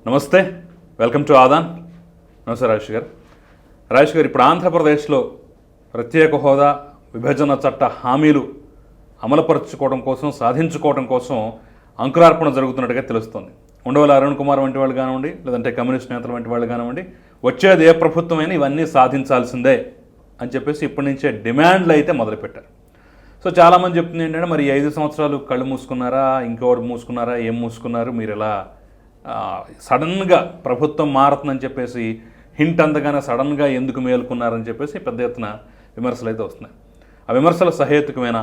నమస్తే, welcome to Aadan. నమస్తే రాజేష్ గారు. రాజేష్ గారు, ఇప్పుడు ఆంధ్రప్రదేశ్లో ప్రత్యేక హోదా, విభజన చట్ట హామీలు అమలుపరుచుకోవడం కోసం, సాధించుకోవడం కోసం అంకురార్పణ జరుగుతున్నట్టుగా తెలుస్తోంది. ఉండవల్లి అరుణ్ కుమార్ వంటి వాళ్ళు కానివ్వండి, లేదంటే కమ్యూనిస్ట్ నేతలు వంటి వాళ్ళు కానివ్వండి, వచ్చేది ఏ ప్రభుత్వమైనా ఇవన్నీ సాధించాల్సిందే అని చెప్పేసి ఇప్పటి నుంచే డిమాండ్లు అయితే మొదలుపెట్టారు. సో చాలామంది చెప్తుంది ఏంటంటే, మరి 5 సంవత్సరాలు కళ్ళు మూసుకున్నారా, ఇంకోటి మూసుకున్నారా, ఏం మూసుకున్నారు, మీరు ఇలా సడన్గా ప్రభుత్వం మారుతుందని చెప్పేసి హింట్ అందగానే సడన్గా ఎందుకు మేలుకున్నారని చెప్పేసి పెద్ద ఎత్తున విమర్శలు అయితే వస్తున్నాయి. ఆ విమర్శలు సహేతుకమేనా?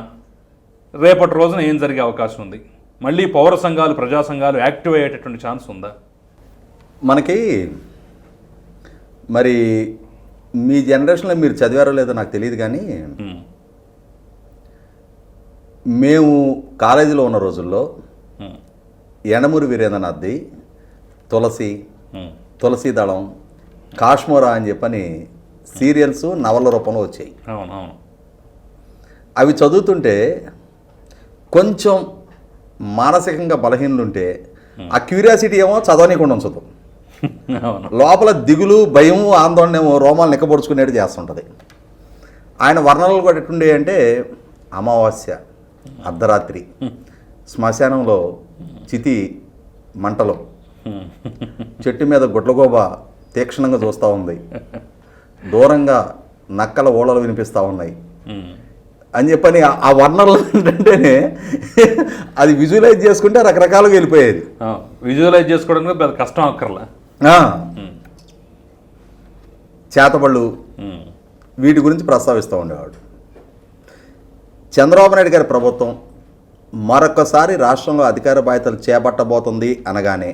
రేపటి రోజున ఏం జరిగే అవకాశం ఉంది? మళ్ళీ పౌర సంఘాలు, ప్రజా సంఘాలు యాక్టివ్ అయ్యేటటువంటి ఛాన్స్ ఉందా? మనకి మరి మీ జనరేషన్లో మీరు చదివారో లేదో నాకు తెలియదు, కానీ మేము కాలేజీలో ఉన్న రోజుల్లో యనమూరి వీరేంద్రనాథ్ది తులసి దళం, కాశ్మోరా అని చెప్పని సీరియల్స్ నవల రూపంలో వచ్చాయి. అవునవును. అవి చదువుతుంటే కొంచెం మానసికంగా బలహీనలుంటే ఆ క్యూరియాసిటీ ఏమో చదవనీకుండా ఉంచదు. లోపల దిగులు, భయం, ఆందోళన ఏమో రోమాలు నిక్కబొడుచుకునేట్టు చేస్తుంటుంది. ఆయన వర్ణనలు కూడా ఎట్టుండే అంటే, అమావాస్య, అర్ధరాత్రి, శ్మశానంలో చితి మంటలు, చెట్టు మీద గుడ్లగోబ తీక్షణంగా చూస్తూ ఉంది, దూరంగా నక్కల ఓడలు వినిపిస్తూ ఉన్నాయి అని చెప్పని ఆ వర్ణనలు ఏంటంటేనే అది విజువలైజ్ చేసుకుంటే రకరకాలుగా వెళ్ళిపోయేది. విజువలైజ్ చేసుకోవడానికి పెద్ద కష్టం అక్కర్లా. చేతబళ్ళు వీటి గురించి ప్రస్తావిస్తూ ఉండేవాడు. చంద్రబాబు నాయుడు గారి ప్రభుత్వం మరొకసారి రాష్ట్రంలో అధికార బాధ్యతలు చేపట్టబోతుంది అనగానే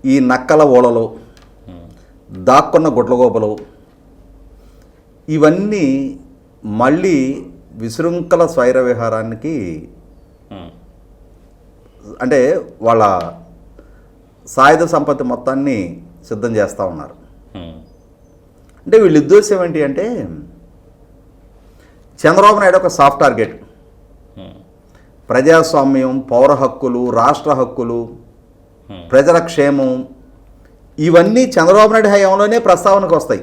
ఈ నక్కల ఓడలు, దాక్కున్న గుడ్లగోపలు, ఇవన్నీ మళ్ళీ విశృంఖల స్వైర విహారానికి, అంటే వాళ్ళ సాయుధ సంపత్తి మొత్తాన్ని సిద్ధం చేస్తూ ఉన్నారు. అంటే వీళ్ళ ఉద్దేశం ఏంటి అంటే, చంద్రబాబు నాయుడు ఒక సాఫ్ట్ టార్గెట్. ప్రజాస్వామ్యం, పౌర హక్కులు, రాష్ట్ర హక్కులు, ప్రజల క్షేమం, ఇవన్నీ చంద్రబాబు నాయుడు హయాంలోనే ప్రస్తావనకు వస్తాయి.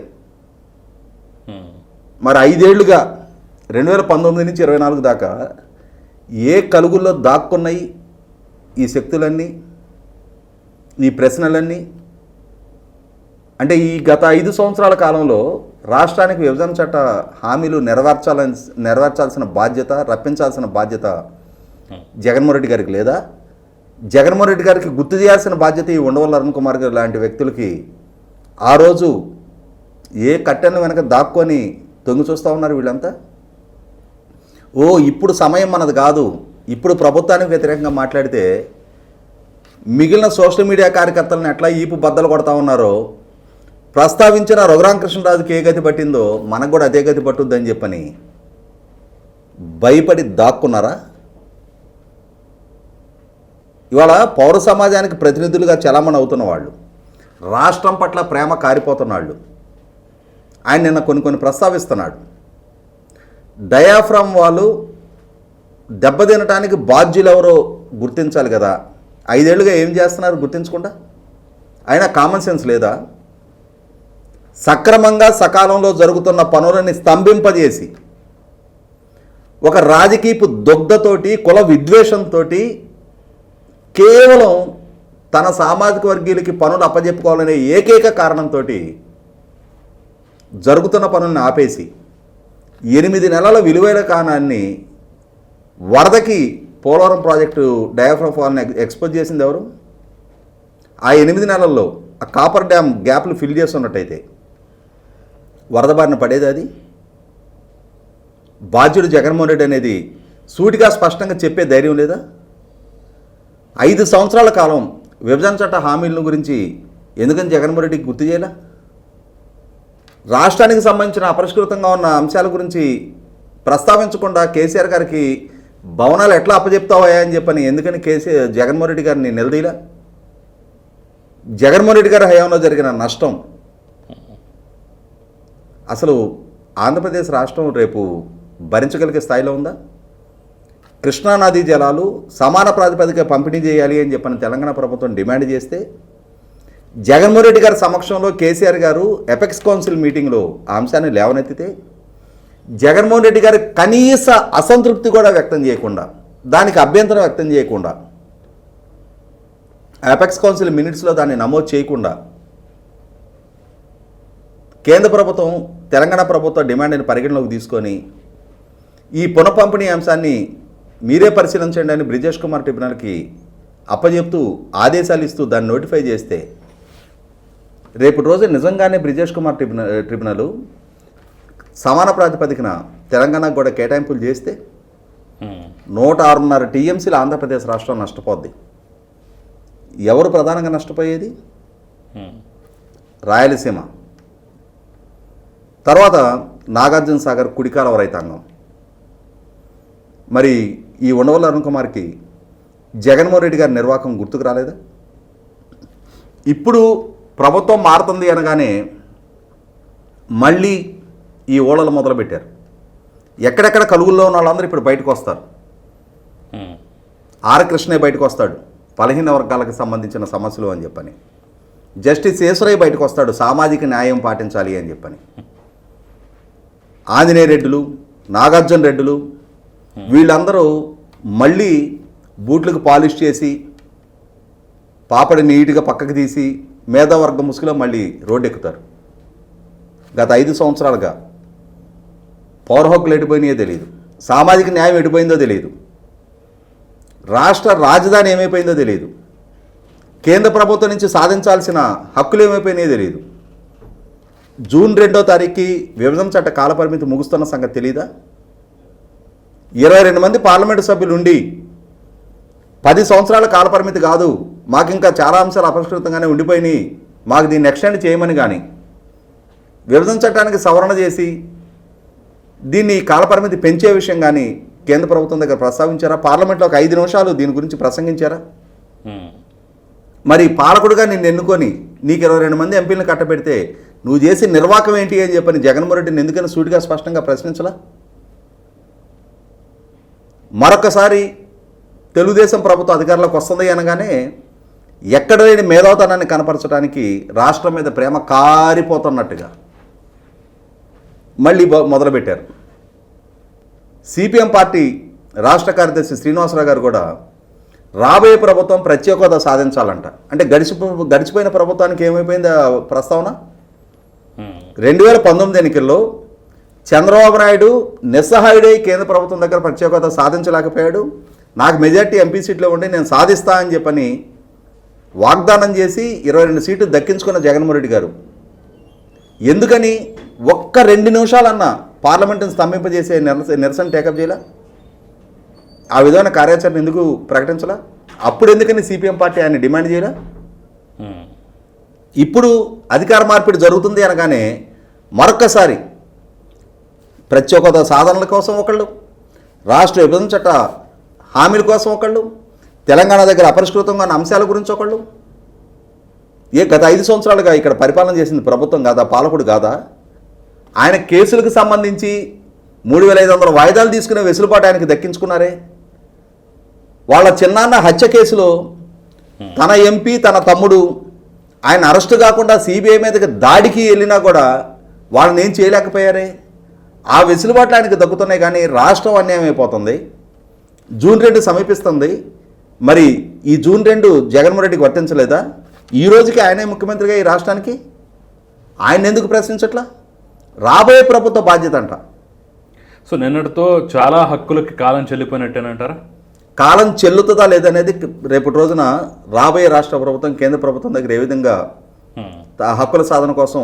మరి 5 ఏళ్లుగా 2019 నుంచి 24 దాకా ఏ కలుగుల్లో దాక్కున్నాయి ఈ శక్తులన్నీ, ఈ ప్రశ్నలన్నీ? అంటే ఈ గత 5 సంవత్సరాల కాలంలో రాష్ట్రానికి విభజన చట్ట హామీలు నెరవేర్చాల్సిన బాధ్యత, రప్పించాల్సిన బాధ్యత జగన్మోహన్ రెడ్డి గారికి లేదా? జగన్మోహన్ రెడ్డి గారికి గుర్తు చేయాల్సిన బాధ్యత ఈ ఉండవల్లి అరుణ్ కుమార్ గారు లాంటి వ్యక్తులకి ఆ రోజు ఏ కట్టెను వెనక దాక్కొని తొంగి చూస్తూ ఉన్నారు వీళ్ళంతా. ఇప్పుడు సమయం మనది కాదు, ఇప్పుడు ప్రభుత్వానికి వ్యతిరేకంగా మాట్లాడితే మిగిలిన సోషల్ మీడియా కార్యకర్తలను ఎట్లా ఈపు బద్దలు కొడతా ఉన్నారో, ప్రస్తావించిన రఘురామకృష్ణరాజుకి ఏ గతి పట్టిందో మనకు కూడా అదే గతి పట్టుద్దని చెప్పని భయపడి దాక్కున్నారా? ఇవాళ పౌర సమాజానికి ప్రతినిధులుగా చలామణి అవుతున్న వాళ్ళు, రాష్ట్రం పట్ల ప్రేమ కారిపోతున్న వాళ్ళు, ఆయన నిన్న కొన్ని ప్రస్తావిస్తున్నాడు. డయాఫ్రామ్ వాళ్ళు దెబ్బతినటానికి బాధ్యులు ఎవరో గుర్తించాలి కదా. 5 ఏళ్లుగా ఏం చేస్తున్నారు గుర్తించకుండా? అయినా కామన్ సెన్స్ లేదా? సక్రమంగా సకాలంలో జరుగుతున్న పనులని స్తంభింపజేసి ఒక రాజకీయపు దుగ్ధతోటి, కుల విద్వేషంతో, కేవలం తన సామాజిక వర్గీయులకి పనులు అప్పజెప్పుకోవాలనే ఏకైక కారణంతో జరుగుతున్న పనులను ఆపేసి 8 నెలల విలువైన కాలాన్ని వరదకి పోలవరం ప్రాజెక్టు డయాఫ్రామ్ వాల్ని ఎక్స్పోజ్ చేసింది ఎవరు? ఆ 8 నెలల్లో ఆ కాపర్ డ్యామ్ గ్యాప్లు ఫిల్ చేస్తున్నట్టయితే వరద బారిన పడేది అది? బాధ్యుడు జగన్మోహన్ రెడ్డి అనేది సూటిగా స్పష్టంగా చెప్పే ధైర్యం లేదా? 5 సంవత్సరాల కాలం విభజన చట్ట హామీల గురించి ఎందుకని జగన్మోహన్ రెడ్డికి గుర్తు చేయాల? రాష్ట్రానికి సంబంధించిన అపరిష్కృతంగా ఉన్న అంశాల గురించి ప్రస్తావించకుండా కేసీఆర్ గారికి భవనాలు ఎట్లా అప్పచెప్తావా అని చెప్పని ఎందుకని జగన్మోహన్ రెడ్డి గారిని నిలదీలా? జగన్మోహన్ రెడ్డి గారి హయాంలో జరిగిన నష్టం, అసలు ఆంధ్రప్రదేశ్ రాష్ట్రం రేపు భరించగలిగే స్థాయిలో ఉందా? కృష్ణానదీ జలాలు సమాన ప్రాతిపదిక పంపిణీ చేయాలి అని చెప్పని తెలంగాణ ప్రభుత్వం డిమాండ్ చేస్తే జగన్మోహన్ రెడ్డి గారి సమక్షంలో కేసీఆర్ గారు ఎపెక్స్ కౌన్సిల్ మీటింగ్లో ఆ అంశాన్ని లేవనెత్తితే జగన్మోహన్ రెడ్డి గారి కనీస అసంతృప్తి కూడా వ్యక్తం చేయకుండా, దానికి అభ్యంతరం వ్యక్తం చేయకుండా, ఎపెక్స్ కౌన్సిల్ మినిట్స్లో దాన్ని నమోదు చేయకుండా కేంద్ర ప్రభుత్వం తెలంగాణ ప్రభుత్వ డిమాండ్ని పరిగణలోకి తీసుకొని ఈ పునఃపంపిణీ అంశాన్ని మీరే పరిశీలించండి అని బ్రిజేష్ కుమార్ ట్రిబ్యునల్కి అప్పచెప్తూ ఆదేశాలు ఇస్తూ దాన్ని నోటిఫై చేస్తే రేపటి రోజు నిజంగానే బ్రిజేష్ కుమార్ ట్రిబ్యునల్ సమాన ప్రాతిపదికన తెలంగాణకు కూడా కేటాయింపులు చేస్తే 106.5 టీఎంసీలు ఆంధ్రప్రదేశ్ రాష్ట్రం నష్టపోద్ది. ఎవరు ప్రధానంగా నష్టపోయేది? రాయలసీమ, తర్వాత నాగార్జున సాగర్ కుడికాలువ రైతాంగం. మరి ఈ ఉండవల్లి అరుణ్ కుమార్కి జగన్మోహన్ రెడ్డి గారి నిర్వాహకం గుర్తుకు రాలేదా? ఇప్పుడు ప్రభుత్వం మారుతుంది అనగానే మళ్ళీ ఈ ఓడలు మొదలుపెట్టారు. ఎక్కడెక్కడ కలుగుల్లో ఉన్న వాళ్ళందరూ ఇప్పుడు బయటకు వస్తారు. ఆర్ కృష్ణే బయటకు వస్తాడు, బలహీన వర్గాలకు సంబంధించిన సమస్యలు అని చెప్పని. జస్టిస్ ఈశ్వరయ్య బయటకు వస్తాడు, సామాజిక న్యాయం పాటించాలి అని చెప్పని. ఆంజనేయ రెడ్డులు, నాగార్జున రెడ్డులు వీళ్ళందరూ మళ్ళీ బూట్లకు పాలిష్ చేసి పాపడి నీట్గా పక్కకు తీసి మేధావర్గ ముసుగులో మళ్ళీ రోడ్డు ఎక్కుతారు. గత 5 సంవత్సరాలుగా పౌర హక్కులు ఎటుపోయినాయో తెలియదు, సామాజిక న్యాయం ఎటుపోయిందో తెలియదు, రాష్ట్ర రాజధాని ఏమైపోయిందో తెలియదు, కేంద్ర ప్రభుత్వం నుంచి సాధించాల్సిన హక్కులు ఏమైపోయినాయో తెలియదు. జూన్ 2వ తారీఖుకి విభజన చట్ట కాలపరిమితి ముగుస్తున్న సంగతి తెలీదా? 22 మంది పార్లమెంటు సభ్యులు ఉండి 10 సంవత్సరాల కాలపరిమితి కాదు, మాకు ఇంకా చాలా అంశాలు అపరిష్కృతంగానే ఉండిపోయినాయి, మాకు దీన్ని ఎక్స్టెండ్ చేయమని కానీ విభజన చట్టానికి సవరణ చేసి దీన్ని కాలపరిమితి పెంచే విషయం కానీ కేంద్ర ప్రభుత్వం దగ్గర ప్రస్తావించారా? పార్లమెంట్లో ఒక 5 నిమిషాలు దీని గురించి ప్రసంగించారా? మరి పాలకుడుగా నిన్ను ఎన్నుకొని నీకు 22 మంది ఎంపీలను కట్టబెడితే నువ్వు చేసి నిర్వాహకం ఏంటి అని చెప్పని జగన్మోహన్ రెడ్డిని ఎందుకని సూటిగా స్పష్టంగా ప్రశ్నించలా? మరొకసారి తెలుగుదేశం ప్రభుత్వం అధికారంలోకి వస్తుంది అనగానే ఎక్కడ లేని మేధావుతనాన్ని కనపరచడానికి రాష్ట్రం మీద ప్రేమ కారిపోతున్నట్టుగా మళ్ళీ మొదలుపెట్టారు. సిపిఎం పార్టీ రాష్ట్ర కార్యదర్శి శ్రీనివాసరావు గారు కూడా రాబోయే ప్రభుత్వం ప్రత్యేక హోదా సాధించాలంట. అంటే గడిచిపోయిన ప్రభుత్వానికి ఏమైపోయింది ప్రస్తావన? 2019 ఎన్నికల్లో చంద్రబాబు నాయుడు నిస్సహాయుడై కేంద్ర ప్రభుత్వం దగ్గర ప్రత్యేక హోదా సాధించలేకపోయాడు, నాకు మెజార్టీ ఎంపీ సీట్లో ఉండి నేను సాధిస్తా అని చెప్పని వాగ్దానం చేసి 22 సీట్లు దక్కించుకున్న జగన్మోహన్ రెడ్డి గారు ఎందుకని ఒక్క 2 నిమిషాలన్నా పార్లమెంటును స్తంభింపజేసే నిరసన టేకప్ చేయాల? ఆ విధమైన కార్యాచరణ ఎందుకు ప్రకటించాలా? అప్పుడు ఎందుకని సిపిఎం పార్టీ ఆయన డిమాండ్ చేయాల? ఇప్పుడు అధికార మార్పిడి జరుగుతుంది అనగానే మరొక్కసారి ప్రత్యేక హోదా సాధనల కోసం ఒకళ్ళు, రాష్ట్ర విభజన చట్ట హామీల కోసం ఒకళ్ళు, తెలంగాణ దగ్గర అపరిష్కృతంగా ఉన్న అంశాల గురించి ఒకళ్ళు. గత 5 సంవత్సరాలుగా ఇక్కడ పరిపాలన చేసింది ప్రభుత్వం కాదా, పాలకుడు కాదా? ఆయన కేసులకు సంబంధించి 3,500 వాయిదాలు తీసుకునే వెసులుబాటు ఆయనకు దక్కించుకున్నారే. వాళ్ళ చిన్నాన్న హత్య కేసులో తన ఎంపీ తన తమ్ముడు ఆయన అరెస్టు కాకుండా సిబిఐ మీదకి దాడికి వెళ్ళినా కూడా వాళ్ళని ఏం చేయలేకపోయారే. ఆ వెసులుబాట్లు ఆయనకు దక్కుతున్నాయి. కానీ రాష్ట్రం అన్యాయం అయిపోతుంది. జూన్ 2 సమీపిస్తుంది. మరి ఈ జూన్ 2 జగన్మోహన్ రెడ్డికి వర్తించలేదా? ఈ రోజుకి ఆయనే ముఖ్యమంత్రిగా ఈ రాష్ట్రానికి, ఆయన ఎందుకు ప్రశ్నించట్లా? రాబోయే ప్రభుత్వ బాధ్యత అంట. సో నిన్నటితో చాలా హక్కులకి కాలం చెల్లిపోయినట్టేనంటారా? కాలం చెల్లుతుందా లేదనేది రేపటి రోజున రాబోయే రాష్ట్ర ప్రభుత్వం కేంద్ర ప్రభుత్వం దగ్గర ఏ విధంగా హక్కుల సాధన కోసం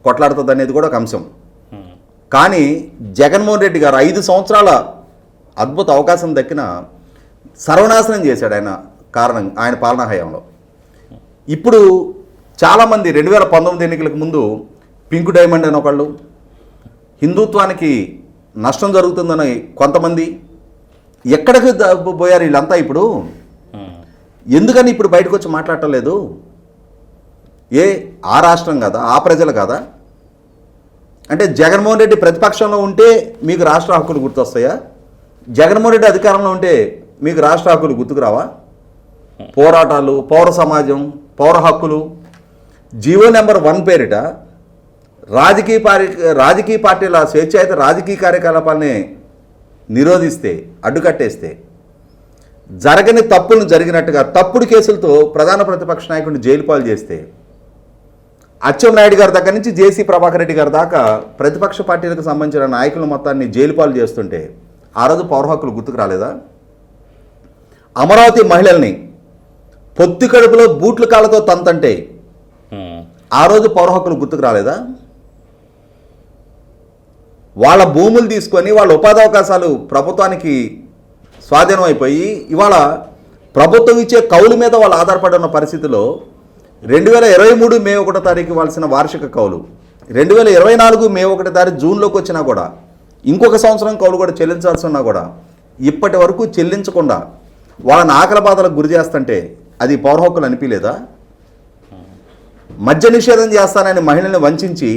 కొట్లాడుతుంది అనేది కూడా ఒక అంశం. కానీ జగన్మోహన్ రెడ్డి గారు 5 సంవత్సరాల అద్భుత అవకాశం దక్కిన సర్వనాశనం చేశాడు ఆయన పాలనా హయాంలో. ఇప్పుడు చాలామంది 2019 ఎన్నికలకు ముందు పింక్ డైమండ్ అని ఒకళ్ళు, హిందుత్వానికి నష్టం జరుగుతుందని కొంతమంది, ఎక్కడికి పోయారు వీళ్ళంతా? ఇప్పుడు ఎందుకని ఇప్పుడు బయటకు వచ్చి మాట్లాడటం లేదు? ఆ రాష్ట్రం కాదా, ఆ ప్రజలు కాదా? అంటే జగన్మోహన్ రెడ్డి ప్రతిపక్షంలో ఉంటే మీకు రాష్ట్ర హక్కులు గుర్తొస్తాయా? జగన్మోహన్ రెడ్డి అధికారంలో ఉంటే మీకు రాష్ట్ర హక్కులు గుర్తుకు రావా? పోరాటాలు, పౌర సమాజం, పౌర హక్కులు, జీవో నెంబర్ 1 పేరిట రాజకీయ పార్టీల స్వేచ్ఛాయుత రాజకీయ కార్యకలాపాలని నిరోధిస్తే, అడ్డుకట్టేస్తే, జరగని తప్పులను జరిగినట్టుగా తప్పుడు కేసులతో ప్రధాన ప్రతిపక్ష నాయకుడిని జైలు పాలు చేస్తే, అచ్చెన్నాయుడు గారి దగ్గర నుంచి జేసీ ప్రభాకర్ రెడ్డి గారి దాకా ప్రతిపక్ష పార్టీలకు సంబంధించిన నాయకుల మొత్తాన్ని జైలు పాలు చేస్తుంటే ఆ రోజు పౌర హక్కులు గుర్తుకు రాలేదా? అమరావతి మహిళల్ని పొత్తి కడుపులో బూట్ల కాళ్ళతో తంతంటే ఆ రోజు పౌర హక్కులు గుర్తుకు రాలేదా? వాళ్ళ భూములు తీసుకొని వాళ్ళ ఉపాధి అవకాశాలు ప్రభుత్వానికి స్వాధీనం అయిపోయి ఇవాళ ప్రభుత్వం ఇచ్చే కౌలు మీద వాళ్ళు ఆధారపడి ఉన్న పరిస్థితిలో 2023 మే 1వ తారీఖు ఇవ్వాల్సిన వార్షిక కౌలు 2024 మే 1వ తారీఖు జూన్లోకి వచ్చినా కూడా ఇంకొక సంవత్సరం కౌలు కూడా చెల్లించాల్సి ఉన్నా కూడా ఇప్పటి వరకు చెల్లించకుండా వాళ్ళని ఆకలి బాధలకు గురి చేస్తుంటే అది పౌర హక్కులు అనిపించలేదా? మద్య నిషేధం చేస్తానని మహిళల్ని వంచి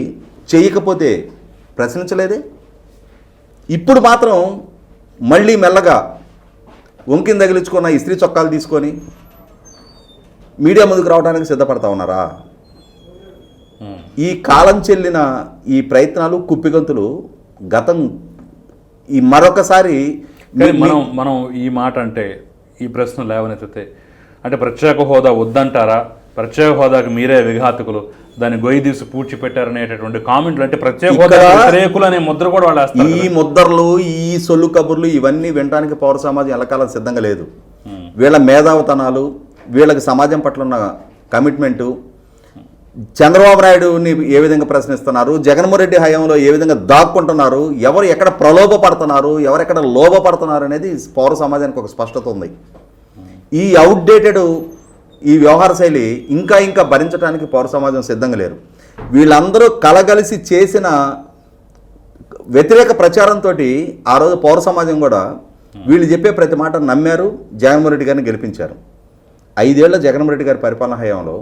చేయకపోతే ప్రశ్నించలేదే? ఇప్పుడు మాత్రం మళ్ళీ మెల్లగా వంకిని తగిలించుకున్న ఇస్త్రీ చొక్కాలు తీసుకొని మీడియా ముందుకు రావడానికి సిద్ధపడతా ఉన్నారా? ఈ కాలం చెల్లిన ఈ ప్రయత్నాలు, కుప్పిగంతులు గతం ఈ మరొకసారి మనం ఈ మాట అంటే ఈ ప్రశ్న లేవనెత్తితే అంటే ప్రత్యేక హోదా వద్దంటారా, ప్రత్యేక హోదాకి మీరే విఘాతకులు, దాన్ని గొయ్యి తీసి పూడ్చిపెట్టారనేటటువంటి కామెంట్లు, అంటే ప్రత్యేక హోదా వ్యతిరేకులు అనే ముద్ర కూడా వాళ్ళు వేస్తారు. ఈ ముద్రలు, ఈ సొల్లు కబుర్లు ఇవన్నీ వినడానికి పౌర సమాజం ఎల్లకాలం సిద్ధంగా లేదు. వీళ్ళ మేధావితనాలు, వీళ్ళకి సమాజం పట్ల ఉన్న కమిట్మెంటు, చంద్రబాబు నాయుడుని ఏ విధంగా ప్రశ్నిస్తున్నారు, జగన్మోహన్ రెడ్డి హయాంలో ఏ విధంగా దాక్కుంటున్నారు, ఎవరు ఎక్కడ ప్రలోభపడుతున్నారు, ఎవరెక్కడ లోభపడుతున్నారు అనేది పౌర సమాజానికి ఒక స్పష్టత ఉంది. ఈ అవుట్డేటెడ్ ఈ వ్యవహార శైలి ఇంకా భరించడానికి పౌర సమాజం సిద్ధంగా లేరు. వీళ్ళందరూ కలగలిసి చేసిన వ్యతిరేక ప్రచారంతో ఆ రోజు పౌర సమాజం కూడా వీళ్ళు చెప్పే ప్రతి మాట నమ్మారు, జగన్మోహన్ రెడ్డి గారిని గెలిపించారు. 5 ఏళ్ల జగన్మోహన్ రెడ్డి గారి పరిపాలన హయాంలో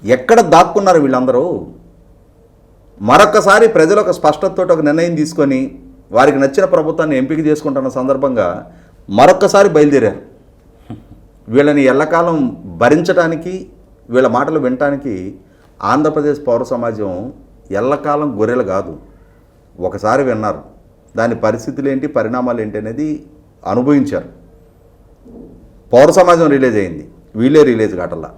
ఎక్కడ దాక్కున్నారు వీళ్ళందరూ? మరొకసారి ప్రజలు ఒక స్పష్టతతో ఒక నిర్ణయం తీసుకొని వారికి నచ్చిన ప్రభుత్వాన్ని ఎంపిక చేసుకుంటున్న సందర్భంగా మరొకసారి బయలుదేరారు. వీళ్ళని ఎల్లకాలం భరించడానికి, వీళ్ళ మాటలు వినటానికి ఆంధ్రప్రదేశ్ పౌర సమాజం ఎల్లకాలం గొర్రెలు కాదు. ఒకసారి విన్నారు, దాని పరిస్థితులు ఏంటి, పరిణామాలు ఏంటి అనేది అనుభవించారు. పౌర సమాజం రిలీజ్ అయింది, వీళ్ళే రిలీజ్ కావట్లా.